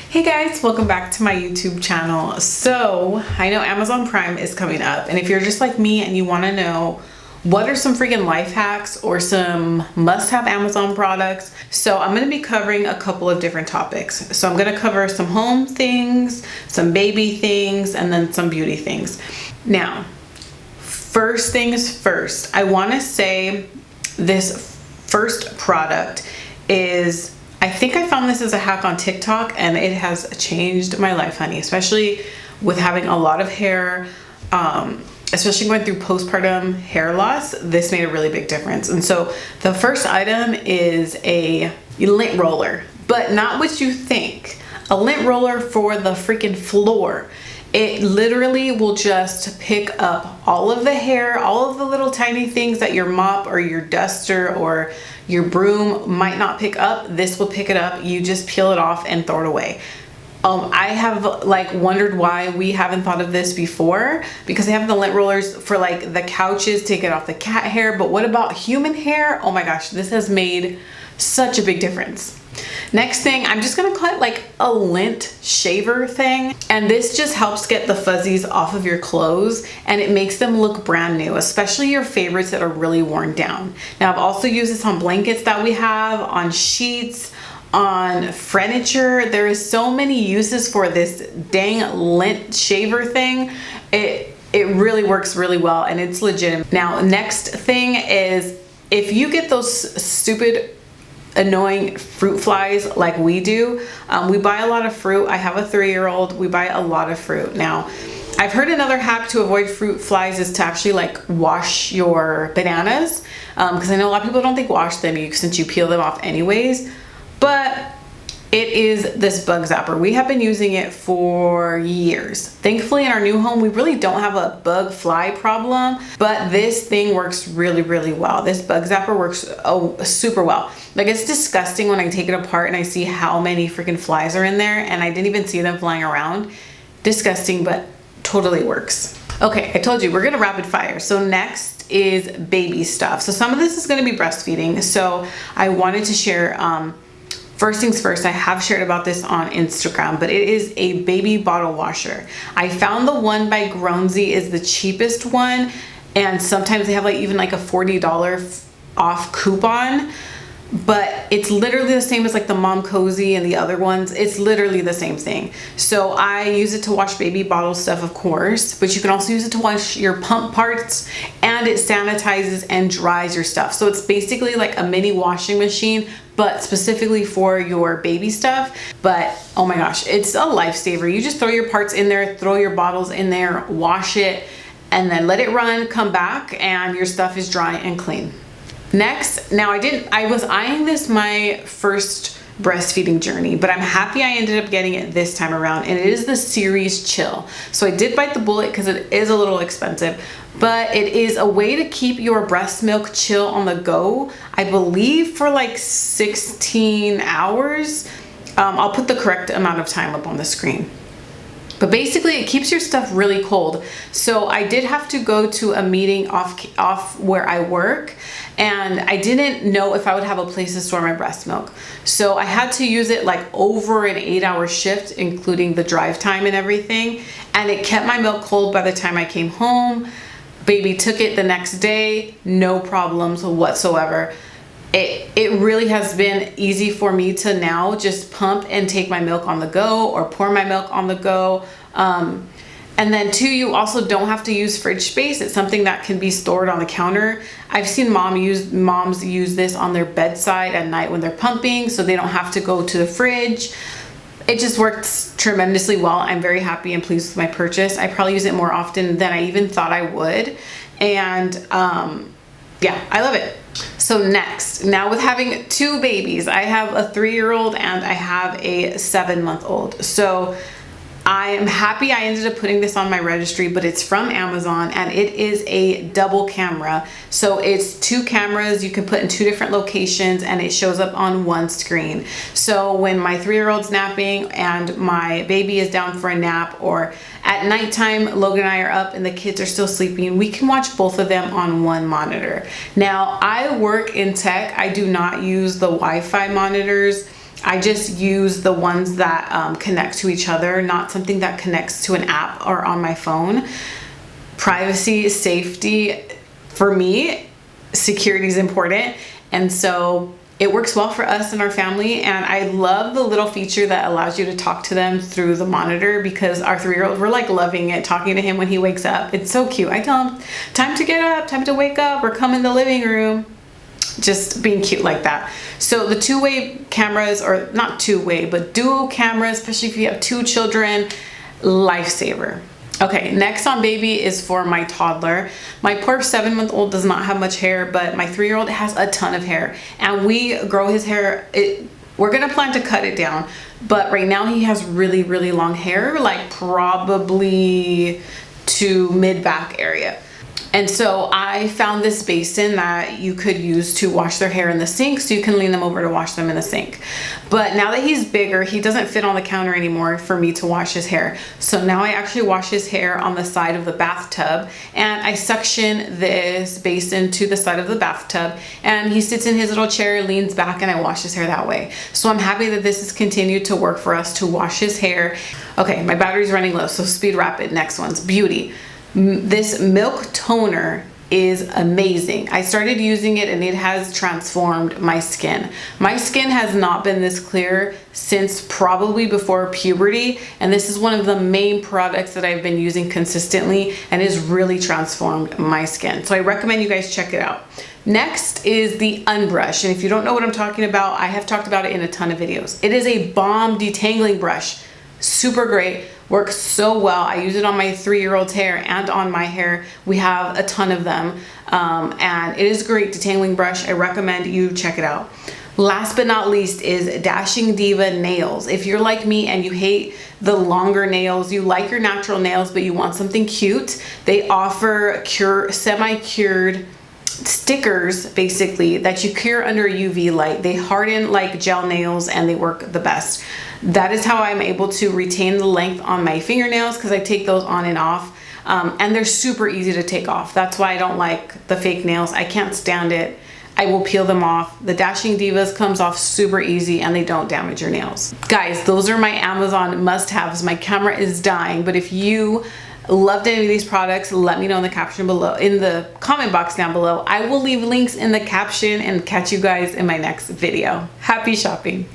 Hey guys, welcome back to my YouTube channel. So I know Amazon Prime is coming up, and if you're just like me and you want to know what are some freaking life hacks or some must-have Amazon products, so I'm going to be covering a couple of different topics. So I'm going to cover some home things, some baby things, and then some beauty things. Now, first things first, I want to say this first product is, I think I found this as a hack on TikTok and it has changed my life, honey, especially with having a lot of hair, especially going through postpartum hair loss. This made a really big difference. And so the first item is a lint roller, but not what you think. A lint roller for the freaking floor. It literally will just pick up all of the hair, all of the little tiny things that your mop or your duster or your broom might not pick up. This will pick it up. You just peel it off and throw it away. I have like wondered why we haven't thought of this before, because they have the lint rollers for like the couches to get off the cat hair, but what about human hair? Oh my gosh, this has made such a big difference. Next thing, I'm just gonna call it like a lint shaver thing. And this just helps get the fuzzies off of your clothes and it makes them look brand new, especially your favorites that are really worn down. Now, I've also used this on blankets that we have, on sheets, on furniture. There is so many uses for this dang lint shaver thing. It really works really well and it's legit. Now, next thing is, if you get those stupid annoying fruit flies like we do, we buy a lot of fruit. I have a 3-year-old. We buy a lot of fruit. Now, I've heard another hack to avoid fruit flies is to actually like wash your bananas, because I know a lot of people don't think wash them since you peel them off anyways, but it is this bug zapper. We have been using it for years. Thankfully, in our new home, we really don't have a bug fly problem, but this thing works really, really well. This bug zapper works super well. Like, it's disgusting when I take it apart and I see how many freaking flies are in there, and I didn't even see them flying around. Disgusting, but totally works. Okay, I told you we're gonna rapid fire. So next is baby stuff. So some of this is gonna be breastfeeding. So I wanted to share, first things first, I have shared about this on Instagram, but it is a baby bottle washer. I found the one by Groansy is the cheapest one, and sometimes they have like even like a $40 off coupon, but it's literally the same as like the Mom Cozy and the other ones. It's literally the same thing. So I use it to wash baby bottle stuff, of course, but you can also use it to wash your pump parts, and it sanitizes and dries your stuff. So it's basically like a mini washing machine, but specifically for your baby stuff. But oh my gosh, it's a lifesaver. You just throw your parts in there, throw your bottles in there, wash it, and then let it run, come back, and your stuff is dry and clean. Next, now I was eyeing this my first breastfeeding journey, but I'm happy I ended up getting it this time around, and it is the Series Chill. So I did bite the bullet because it is a little expensive, but it is a way to keep your breast milk chill on the go, I believe for like 16 hours. I'll put the correct amount of time up on the screen. But basically it keeps your stuff really cold. So I did have to go to a meeting off where I work, and I didn't know if I would have a place to store my breast milk. So I had to use it like over an 8-hour shift, including the drive time and everything. And it kept my milk cold by the time I came home. Baby took it the next day, no problems whatsoever. It really has been easy for me to now just pump and take my milk on the go, or pour my milk on the go. And then too, you also don't have to use fridge space. It's something that can be stored on the counter. I've seen moms use this on their bedside at night when they're pumping, so they don't have to go to the fridge. It just works tremendously well. I'm very happy and pleased with my purchase. I probably use it more often than I even thought I would. And yeah, I love it. So next, now with having 2 babies, I have a 3-year-old and I have a 7-month-old. So I am happy I ended up putting this on my registry, but it's from Amazon and it is a double camera. So it's 2 cameras you can put in 2 different locations and it shows up on one screen. So when my 3-year-old's napping and my baby is down for a nap, or at nighttime, Logan and I are up and the kids are still sleeping, we can watch both of them on one monitor. Now, I work in tech. I do not use the Wi-Fi monitors. I just use the ones that connect to each other, not something that connects to an app or on my phone. Privacy, safety, for me, security is important. And so it works well for us and our family. And I love the little feature that allows you to talk to them through the monitor, because our 3-year-old, we're like loving it, talking to him when he wakes up. It's so cute. I tell him, time to get up, time to wake up, or come in the living room. Just being cute like that. So the two-way cameras, or not two-way, but dual cameras, especially if you have 2 children, lifesaver. Okay, next on baby is for my toddler. My poor 7-month-old does not have much hair, but my 3-year-old has a ton of hair, and we grow his hair. We're gonna plan to cut it down, but right now he has really, really long hair, like probably to mid-back area. And so I found this basin that you could use to wash their hair in the sink, so you can lean them over to wash them in the sink. But now that he's bigger, he doesn't fit on the counter anymore for me to wash his hair. So now I actually wash his hair on the side of the bathtub, and I suction this basin to the side of the bathtub, and he sits in his little chair, leans back, and I wash his hair that way. So I'm happy that this has continued to work for us to wash his hair. Okay, my battery's running low, so speed rapid. Next one's beauty. This milk toner is amazing. I started using it and it has transformed my skin. My skin has not been this clear since probably before puberty, and this is one of the main products that I've been using consistently and has really transformed my skin. So I recommend you guys check it out. Next is the Unbrush, and if you don't know what I'm talking about, I have talked about it in a ton of videos. It is a bomb detangling brush. Super great, works so well. I use it on my 3-year-old's hair and on my hair. We have a ton of them, and it is a great detangling brush. I recommend you check it out. Last but not least is Dashing Diva nails. If you're like me and you hate the longer nails, you like your natural nails, but you want something cute, they offer semi-cured stickers basically that you cure under UV light. They harden like gel nails and they work the best. That is how I'm able to retain the length on my fingernails, because I take those on and off, and they're super easy to take off. That's why I don't like the fake nails. I can't stand it. I will peel them off. The Dashing Divas comes off super easy and they don't damage your nails. Guys, those are my Amazon must-haves. My camera is dying, but if you loved any of these products, let me know in the caption below, in the comment box down below. I will leave links in the caption and catch you guys in my next video. Happy shopping.